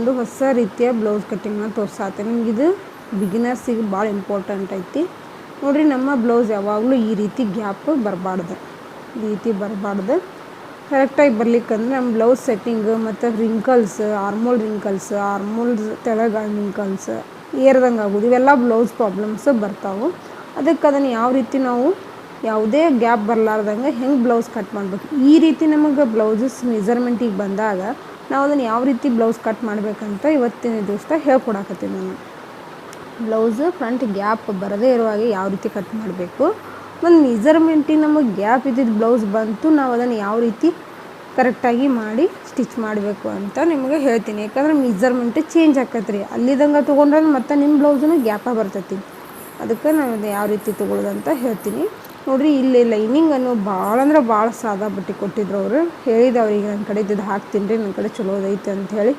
ಒಂದು ಹೊಸ ರೀತಿಯ ಬ್ಲೌಸ್ ಕಟ್ಟಿಂಗ್ನ ತೋರ್ಸಾತೀನಿ. ನಿಮ್ಗೆ ಇದು ಬಿಗಿನರ್ಸಿಗೆ ಭಾಳ ಇಂಪಾರ್ಟೆಂಟ್ ಐತಿ. ನೋಡಿರಿ, ನಮ್ಮ ಬ್ಲೌಸ್ ಯಾವಾಗಲೂ ಈ ರೀತಿ ಗ್ಯಾಪ್ ಬರಬಾರ್ದು, ಈ ರೀತಿ ಬರಬಾರ್ದು. ಕರೆಕ್ಟಾಗಿ ಬರ್ಲಿಕ್ಕಂದ್ರೆ ನಮ್ಮ ಬ್ಲೌಸ್ ಸೆಟ್ಟಿಂಗ್ ಮತ್ತು ರಿಂಕಲ್ಸ್, ಆರ್ಮೋಲ್ಸ್ ತೆಳಗೆ ರಿಂಕಲ್ಸ್ ಏರ್ದಂಗೆ ಆಗೋದು, ಇವೆಲ್ಲ ಬ್ಲೌಸ್ ಪ್ರಾಬ್ಲಮ್ಸ್ ಬರ್ತಾವೆ. ಅದಕ್ಕೆ ಅದನ್ನು ಯಾವ ರೀತಿ ನಾವು ಯಾವುದೇ ಗ್ಯಾಪ್ ಬರಲಾರ್ದಂಗೆ ಹೆಂಗೆ ಬ್ಲೌಸ್ ಕಟ್ ಮಾಡಬೇಕು, ಈ ರೀತಿ ನಮಗೆ ಬ್ಲೌಸಸ್ ಮೆಜರ್ಮೆಂಟಿಗೆ ಬಂದಾಗ ನಾವು ಅದನ್ನು ಯಾವ ರೀತಿ ಬ್ಲೌಸ್ ಕಟ್ ಮಾಡಬೇಕಂತ ಇವತ್ತಿನ ದಿವಸ ಹೇಳ್ಕೊಡಕತ್ತೀನಿ ನಾನು. ಬ್ಲೌಸು ಫ್ರಂಟ್ ಗ್ಯಾಪ್ ಬರದೇ ಇರುವಾಗ ಯಾವ ರೀತಿ ಕಟ್ ಮಾಡಬೇಕು, ಒಂದು ಮೆಜರ್ಮೆಂಟಿಗೆ ನಮಗೆ ಗ್ಯಾಪ್ ಇದ್ದಿದ್ದು ಬ್ಲೌಸ್ ಬಂತು, ನಾವು ಅದನ್ನು ಯಾವ ರೀತಿ ಕರೆಕ್ಟಾಗಿ ಮಾಡಿ ಸ್ಟಿಚ್ ಮಾಡಬೇಕು ಅಂತ ನಿಮಗೆ ಹೇಳ್ತೀನಿ. ಯಾಕಂದ್ರೆ ಮೆಜರ್ಮೆಂಟ್ ಚೇಂಜ್ ಆಕತ್ರಿ, ಅಲ್ಲಿದಂಗೆ ತೊಗೊಂಡ್ರೆ ಮತ್ತು ನಿಮ್ಮ ಬ್ಲೌಸೂ ಗ್ಯಾಪ ಬರ್ತೈತಿ. ಅದಕ್ಕೆ ನಾನು ಅದು ಯಾವ ರೀತಿ ತೊಗೊಳ್ಳೋದಂತ ಹೇಳ್ತೀನಿ. ನೋಡಿರಿ, ಇಲ್ಲಿ ಲೈನಿಂಗನ್ನು ಭಾಳ ಸಾದಾ ಬಟ್ಟೆ ಕೊಟ್ಟಿದ್ರು ಅವರು. ಹೇಳಿದ ಅವ್ರಿಗೆ ನನ್ನ ಕಡೆ ಇದ್ದಿದ್ದು ಹಾಕ್ತೀನಿ ರೀ, ನನ್ನ ಕಡೆ ಚಲೋದೈತೆ ಅಂಥೇಳಿ.